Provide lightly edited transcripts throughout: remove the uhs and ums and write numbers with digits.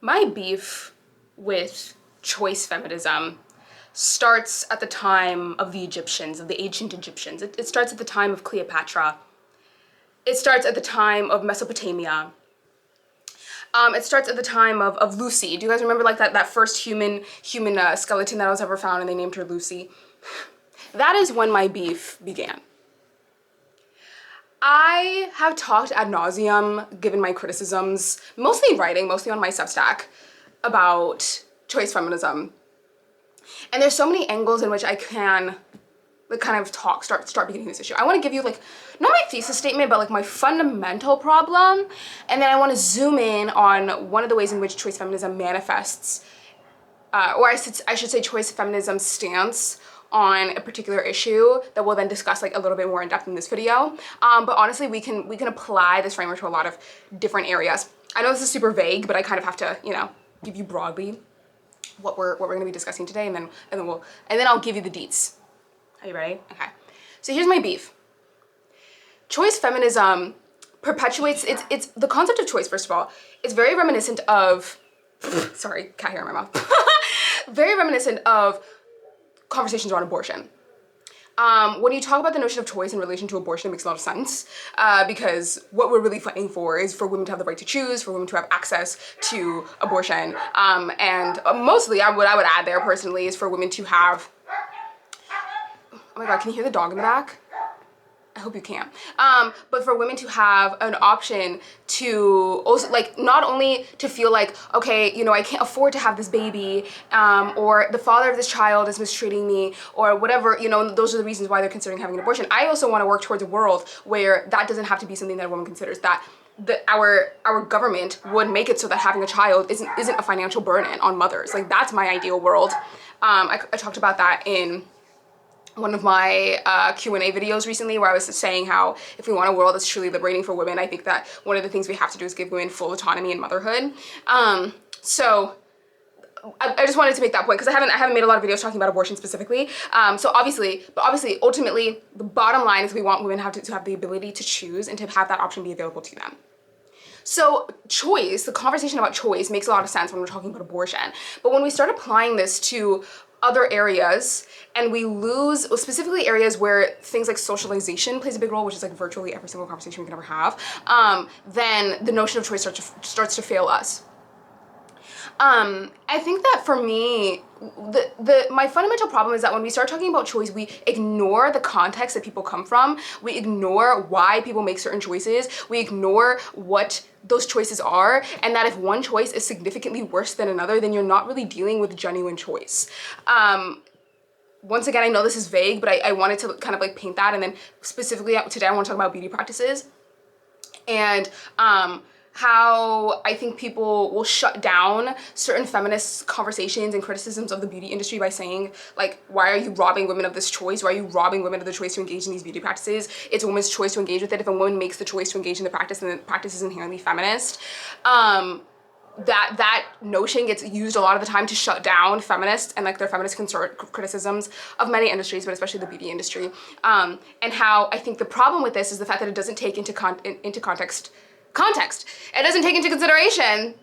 My beef with choice feminism starts at the time of the Egyptians, of the ancient Egyptians. It starts at the time of Cleopatra. It starts at the time of Mesopotamia. It starts at the time of Lucy. Do you guys remember like that first human skeleton that was ever found, and they named her Lucy? That is when my beef began. I have talked ad nauseum, given my criticisms, mostly writing, mostly on my Substack, about choice feminism. And there's so many angles in which I can like kind of start beginning this issue. I want to give you like, not my thesis statement, but like my fundamental problem. And then I want to zoom in on one of the ways in which choice feminism manifests, or I should say choice feminism stance on a particular issue that we'll then discuss like a little bit more in depth in this video. But honestly, we can apply this framework to a lot of different areas. I know this is super vague, but I kind of have to, give you broadly what we're gonna be discussing today, and then I'll give you the deets. Are you ready? Okay. So here's my beef. Choice feminism perpetuates it's the concept of choice, first of all, it's very reminiscent of sorry, cat hair in my mouth. Very reminiscent of conversations around abortion. When you talk about the notion of choice in relation to abortion, it makes a lot of sense, because what we're really fighting for is for women to have the right to choose, for women to have access to abortion, and mostly what I would add there personally is for women to have, oh my god, can you hear the dog in the back? I hope you can. But for women to have an option to also, like, not only to feel like, okay, I can't afford to have this baby, or the father of this child is mistreating me, or whatever, those are the reasons why they're considering having an abortion. I also want to work towards a world where that doesn't have to be something that a woman considers, that our government would make it so that having a child isn't a financial burden on mothers. Like, that's my ideal world. I talked about that in one of my Q&A videos recently, where I was saying how if we want a world that's truly liberating for women, I think that one of the things we have to do is give women full autonomy in motherhood. So I just wanted to make that point, because I haven't made a lot of videos talking about abortion specifically. So obviously, ultimately, the bottom line is we want women to have the ability to choose and to have that option be available to them. So choice, the conversation about choice makes a lot of sense when we're talking about abortion. But when we start applying this to other areas, and we lose, specifically areas where things like socialization plays a big role, which is like virtually every single conversation we can ever have, then the notion of choice starts to fail us. I think that for me, my fundamental problem is that when we start talking about choice, we ignore the context that people come from. We ignore why people make certain choices. We ignore what those choices are, and that if one choice is significantly worse than another, then you're not really dealing with genuine choice. Once again, I know this is vague, but I wanted to kind of like paint that, and then specifically today I want to talk about beauty practices and how I think people will shut down certain feminist conversations and criticisms of the beauty industry by saying, like, why are you robbing women of this choice? Why are you robbing women of the choice to engage in these beauty practices? It's a woman's choice to engage with it. If a woman makes the choice to engage in the practice, then the practice is inherently feminist. That notion gets used a lot of the time to shut down feminists and like their feminist criticisms of many industries, but especially the beauty industry. And how I think the problem with this is the fact that it doesn't take into context. It doesn't take into consideration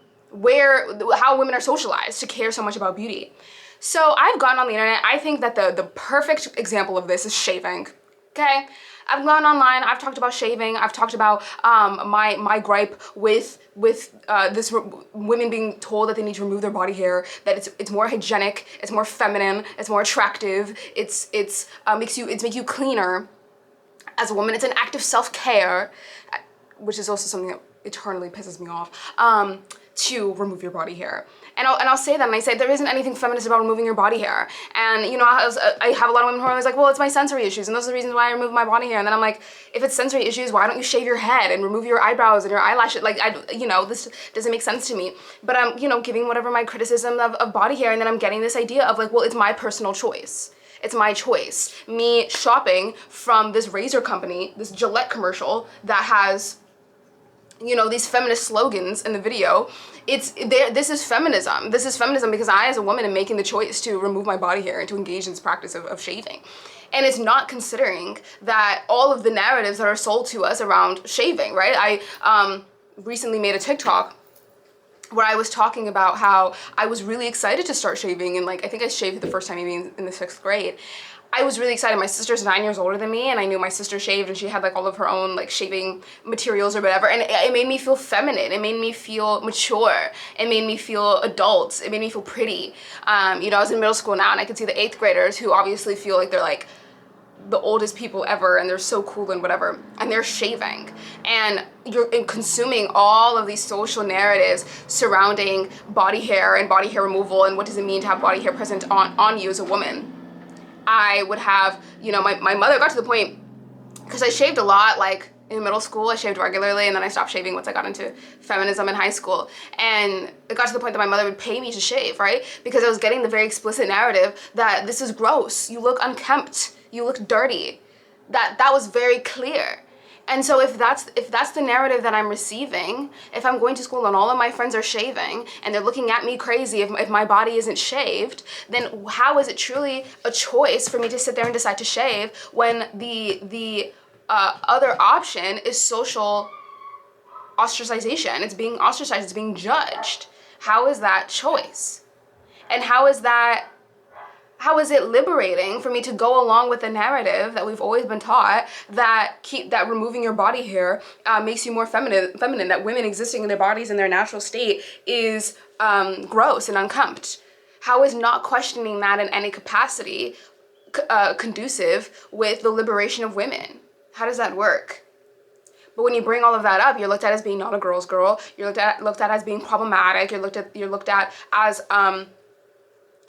how women are socialized to care so much about beauty. So I've gone on the internet. I think that the perfect example of this is shaving. Okay, I've gone online. I've talked about shaving. I've talked about my gripe with this women being told that they need to remove their body hair. That it's more hygienic. It's more feminine. It's more attractive. It's makes you cleaner as a woman. It's an act of self-care, which is also something that eternally pisses me off, to remove your body hair. And I'll say that, and I say there isn't anything feminist about removing your body hair. And I have a lot of women who are always like, well, it's my sensory issues, and those are the reasons why I remove my body hair. And then I'm like, if it's sensory issues, why don't you shave your head and remove your eyebrows and your eyelashes? Like, this doesn't make sense to me. But I'm, giving whatever my criticism of body hair, and then I'm getting this idea of like, well, it's my personal choice. It's my choice. Me shopping from this razor company, this Gillette commercial that has these feminist slogans in the video. This is feminism. This is feminism because I, as a woman, am making the choice to remove my body hair and to engage in this practice of shaving. And it's not considering that all of the narratives that are sold to us around shaving, right? I recently made a TikTok where I was talking about how I was really excited to start shaving, and like I think I shaved the first time maybe in the 6th grade. I was really excited. My sister's 9 years older than me, and I knew my sister shaved, and she had like all of her own like shaving materials or whatever, and it made me feel feminine. It made me feel mature. It made me feel adult. It made me feel pretty. You know, I was in middle school now, and I could see the 8th graders who obviously feel like they're like the oldest people ever, and they're so cool and whatever, and they're shaving, and you're consuming all of these social narratives surrounding body hair and body hair removal, and what does it mean to have body hair present on you as a woman. I would have, you know, my mother got to the point, because I shaved a lot, like in middle school I shaved regularly, and then I stopped shaving once I got into feminism in high school, and it got to the point that my mother would pay me to shave, right? Because I was getting the very explicit narrative that this is gross, you look unkempt, you look dirty. That was very clear. And so if that's the narrative that I'm receiving, if I'm going to school and all of my friends are shaving and they're looking at me crazy if my body isn't shaved, then how is it truly a choice for me to sit there and decide to shave when the other option is social ostracization? It's being ostracized, it's being judged. How is that choice? And how is it liberating for me to go along with the narrative that we've always been taught that removing your body hair makes you more feminine, that women existing in their bodies in their natural state is gross and unkempt? How is not questioning that in any capacity conducive with the liberation of women? How does that work? But when you bring all of that up, you're looked at as being not a girl's girl. You're looked at as being problematic. You're looked at as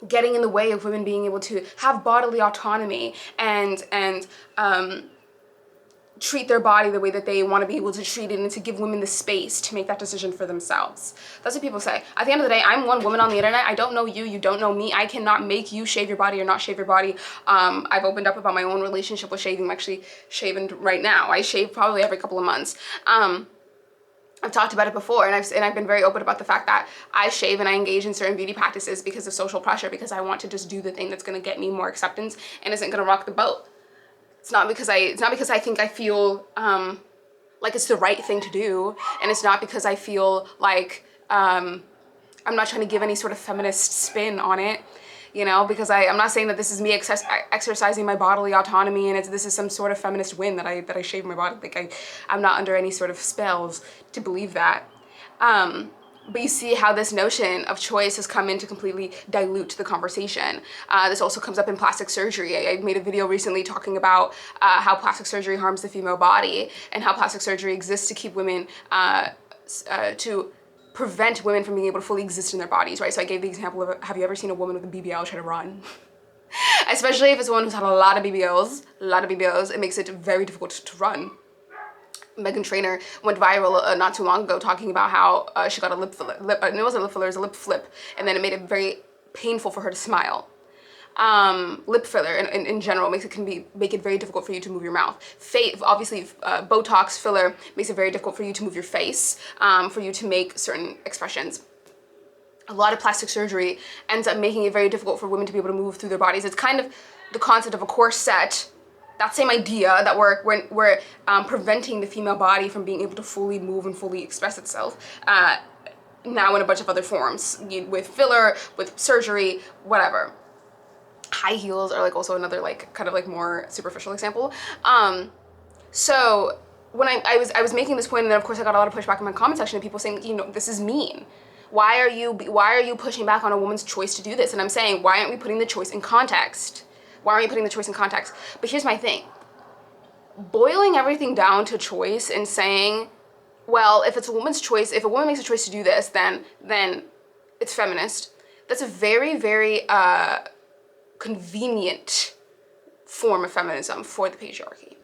getting in the way of women being able to have bodily autonomy and treat their body the way that they want to be able to treat it, and to give women the space to make that decision for themselves. That's what people say. At the end of the day, I'm one woman on the internet. I don't know you, you don't know me. I cannot make you shave your body or not shave your body. I've opened up about my own relationship with shaving. I'm actually shaving right now. I shave probably every couple of months. I've talked about it before, and I've been very open about the fact that I shave and I engage in certain beauty practices because of social pressure, because I want to just do the thing that's going to get me more acceptance and isn't going to rock the boat. It's not because I think I feel like it's the right thing to do, and it's not because I feel like I'm not trying to give any sort of feminist spin on it. You know, because I'm not saying that this is me exercising my bodily autonomy and this is some sort of feminist win that I shave my body. Like I'm not under any sort of spells to believe that. But you see how this notion of choice has come in to completely dilute the conversation. This also comes up in plastic surgery. I made a video recently talking about how plastic surgery harms the female body, and how plastic surgery exists to keep women to prevent women from being able to fully exist in their bodies, right? So I gave the example of, have you ever seen a woman with a BBL try to run? Especially if it's a woman who's had a lot of BBLs, it makes it very difficult to run. Meghan Trainor went viral not too long ago talking about how she got a lip filler. It wasn't a lip filler, it was a lip flip, and then it made it very painful for her to smile. Lip filler in general make it very difficult for you to move your mouth. Obviously, Botox filler makes it very difficult for you to move your face, for you to make certain expressions. A lot of plastic surgery ends up making it very difficult for women to be able to move through their bodies. It's kind of the concept of a corset. That same idea that we're preventing the female body from being able to fully move and fully express itself. Now in a bunch of other forms, with filler, with surgery, whatever. High heels are like also another like kind of like more superficial example. So when I was making this point, and then of course I got a lot of pushback in my comment section of people saying, you know, this is mean. Why are you pushing back on a woman's choice to do this? And I'm saying, why aren't we putting the choice in context? Why aren't you putting the choice in context? But here's my thing. Boiling everything down to choice and saying, well, if it's a woman's choice, if a woman makes a choice to do this, then it's feminist. That's a very, very convenient form of feminism for the patriarchy.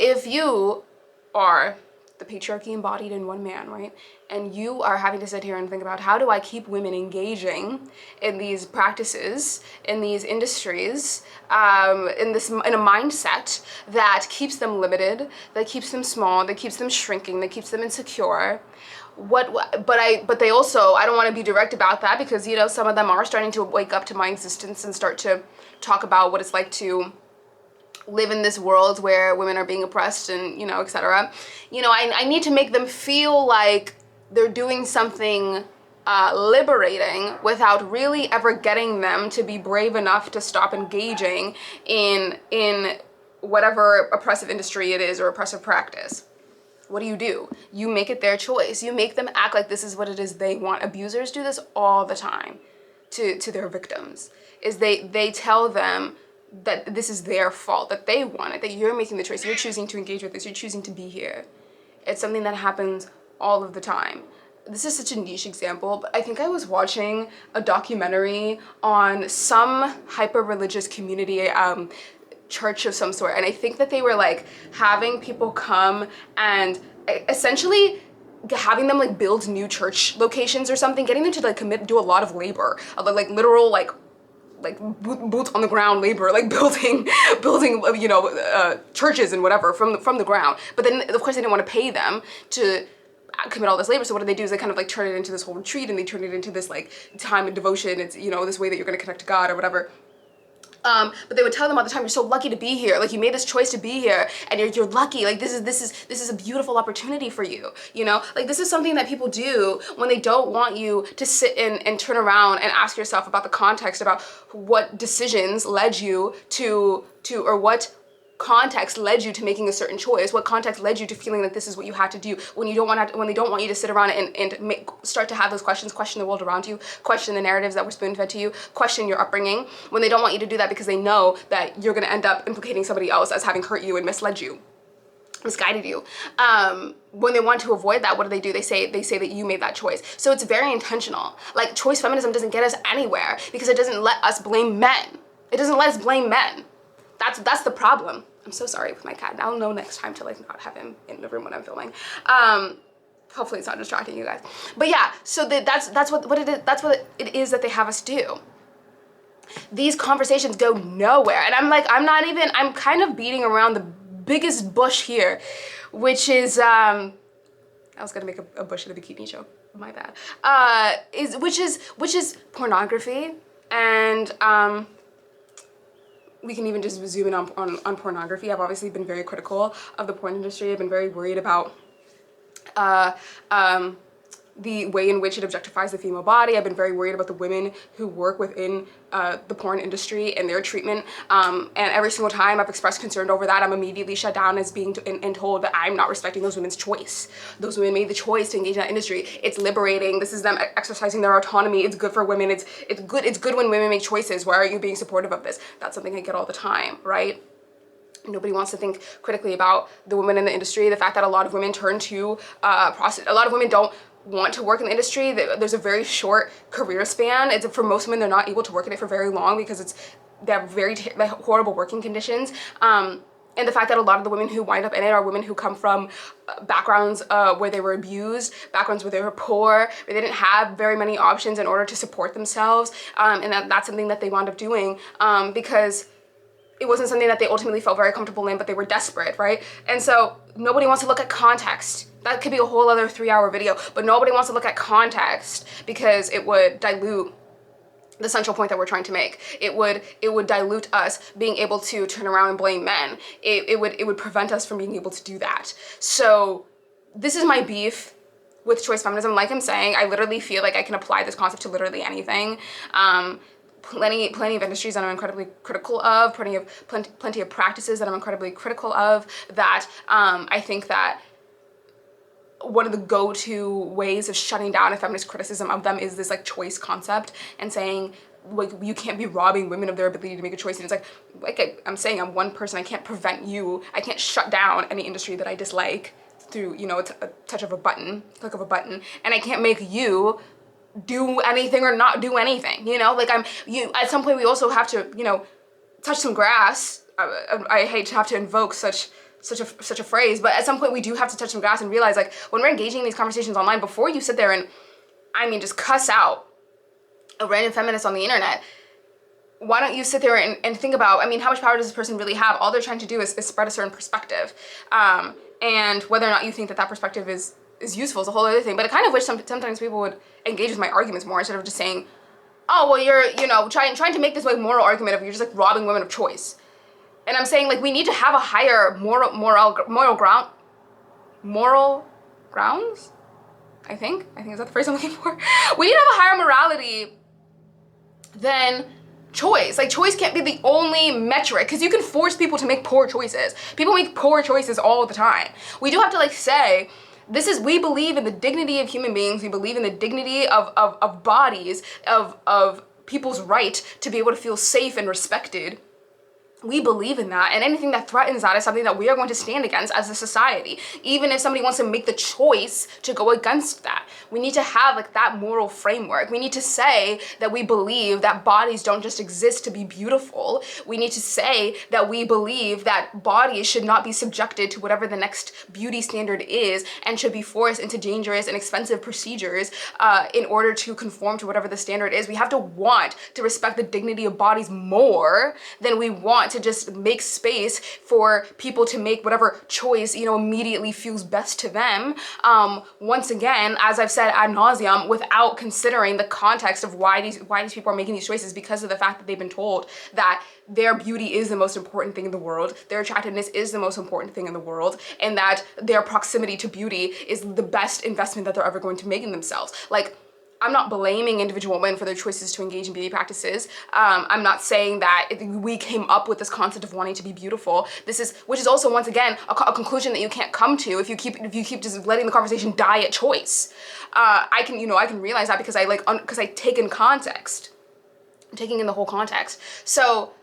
If you are the patriarchy embodied in one man, right? And you are having to sit here and think about, how do I keep women engaging in these practices, in these industries, in a mindset that keeps them limited, that keeps them small, that keeps them shrinking, that keeps them insecure. But they also, I don't want to be direct about that, because, you know, some of them are starting to wake up to my existence and start to talk about what it's like to live in this world where women are being oppressed and, you know, etc. You know, I need to make them feel like they're doing something liberating without really ever getting them to be brave enough to stop engaging in whatever oppressive industry it is or oppressive practice. What do? You make it their choice. You make them act like this is what it is they want. Abusers do this all the time to their victims, is they tell them that this is their fault, that they want it, that you're making the choice, you're choosing to engage with this, you're choosing to be here. It's something that happens all of the time. This is such a niche example, but I think I was watching a documentary on some hyper-religious community, church of some sort, and I think that they were like having people come and essentially having them like build new church locations or something, getting them to like do a lot of labor, like literal like boots on the ground labor, like building churches and whatever from the ground. But then of course they didn't want to pay them to commit all this labor, so what do? Is they kind of like turn it into this whole retreat, and they turn it into this like time and devotion. It's, this way that you're going to connect to God or whatever. But they would tell them all the time, you're so lucky to be here. Like, you made this choice to be here, and you're lucky. Like, this is a beautiful opportunity for you. Like, this is something that people do when they don't want you to sit and turn around and ask yourself about the context, about what decisions led you to or what context led you to making a certain choice, what context led you to feeling that this is what you had to do, when they don't want you to sit around and start to have those questions, question the world around you, question the narratives that were spoon-fed to you, question your upbringing, when they don't want you to do that because they know that you're going to end up implicating somebody else as having hurt you and misguided you. When they want to avoid that, what do? They say that you made that choice. So it's very intentional. Like, choice feminism doesn't get us anywhere because it doesn't let us blame men. It doesn't let us blame men. That's the problem. I'm so sorry with my cat. I'll know next time to like not have him in the room when I'm filming. Hopefully it's not distracting you guys. But yeah, so that's what it is. That's what it is that they have us do. These conversations go nowhere, and I'm kind of beating around the biggest bush here, which is I was gonna make a bush in a bikini joke. My bad. Which is pornography, and we can even just zoom in on pornography. I've obviously been very critical of the porn industry. I've been very worried about the way in which it objectifies the female body. I've been very worried about the women who work within the porn industry and their treatment. And every single time I've expressed concern over that, I'm immediately shut down as being and told that I'm not respecting those women's choice. Those women made the choice to engage in that industry. It's liberating. This is them exercising their autonomy. It's good for women. It's good when women make choices. Why aren't you being supportive of this? That's something I get all the time, right? Nobody wants to think critically about the women in the industry. The fact that a lot of women turn to a lot of women don't want to work in the industry. There's a very short career span. For most women, they're not able to work in it for very long because they have very horrible working conditions. And the fact that a lot of the women who wind up in it are women who come from backgrounds where they were abused, backgrounds where they were poor, where they didn't have very many options in order to support themselves. And that's something that they wound up doing because it wasn't something that they ultimately felt very comfortable in, but they were desperate, right? And so nobody wants to look at context. That could be a whole other 3-hour video, but nobody wants to look at context because it would dilute the central point that we're trying to make. It would dilute us being able to turn around and blame men. It would prevent us from being able to do that. So this is my beef with choice feminism. Like I'm saying, I literally feel like I can apply this concept to literally anything. Plenty of industries that I'm incredibly critical of, plenty of practices that I'm incredibly critical of, that I think that one of the go-to ways of shutting down a feminist criticism of them is this like choice concept and saying like you can't be robbing women of their ability to make a choice. And it's like I'm saying, I'm one person. I can't prevent you. I can't shut down any industry that I dislike through a touch of a button, click of a button, and I can't make you do anything or not do anything. At some point we also have to touch some grass. I hate to have to invoke such a phrase, but at some point we do have to touch some grass and realize, like, when we're engaging in these conversations online, before you sit there and just cuss out a random feminist on the internet, why don't you sit there and think about, how much power does this person really have? All they're trying to do is spread a certain perspective, and whether or not you think that perspective is useful is a whole other thing. But I kind of wish sometimes people would engage with my arguments more instead of just saying, oh, well, you're, trying to make this like moral argument of you're just like robbing women of choice. And I'm saying, like, we need to have a higher moral grounds? I think is that the phrase I'm looking for? We need to have a higher morality than choice. Like, choice can't be the only metric, because you can force people to make poor choices. People make poor choices all the time. We do have to like say, we believe in the dignity of human beings. We believe in the dignity of bodies, of people's right to be able to feel safe and respected. We believe in that, and anything that threatens that is something that we are going to stand against as a society. Even if somebody wants to make the choice to go against that, we need to have like that moral framework. We need to say that we believe that bodies don't just exist to be beautiful. We need to say that we believe that bodies should not be subjected to whatever the next beauty standard is, and should be forced into dangerous and expensive procedures in order to conform to whatever the standard is. We have to want to respect the dignity of bodies more than we want to just make space for people to make whatever choice, you know, immediately feels best to them. Once again, as I've said ad nauseum, without considering the context of why these people are making these choices, because of the fact that they've been told that their beauty is the most important thing in the world, their attractiveness is the most important thing in the world, and that their proximity to beauty is the best investment that they're ever going to make in themselves. Like, I'm not blaming individual women for their choices to engage in beauty practices. I'm not saying that we came up with this concept of wanting to be beautiful. Which is also, once again, a conclusion that you can't come to if you keep just letting the conversation die at choice. I can realize that because I take in context. I'm taking in the whole context. So,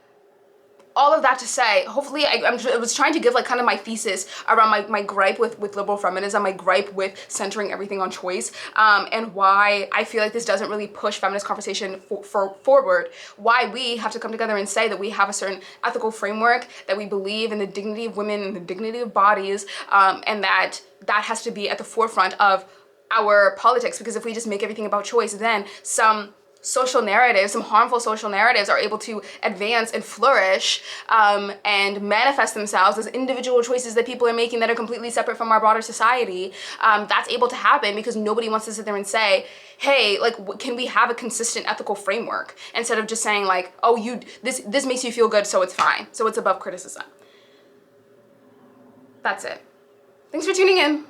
all of that to say, hopefully I was trying to give like kind of my thesis around my gripe with liberal feminism, my gripe with centering everything on choice, and why I feel like this doesn't really push feminist conversation forward, why we have to come together and say that we have a certain ethical framework, that we believe in the dignity of women and the dignity of bodies, and that has to be at the forefront of our politics, because if we just make everything about choice, then some harmful social narratives are able to advance and flourish and manifest themselves as individual choices that people are making that are completely separate from our broader society. That's able to happen because nobody wants to sit there and say, hey, like, can we have a consistent ethical framework, instead of just saying like, oh, this makes you feel good, so it's fine, so it's above criticism. That's it. Thanks for tuning in.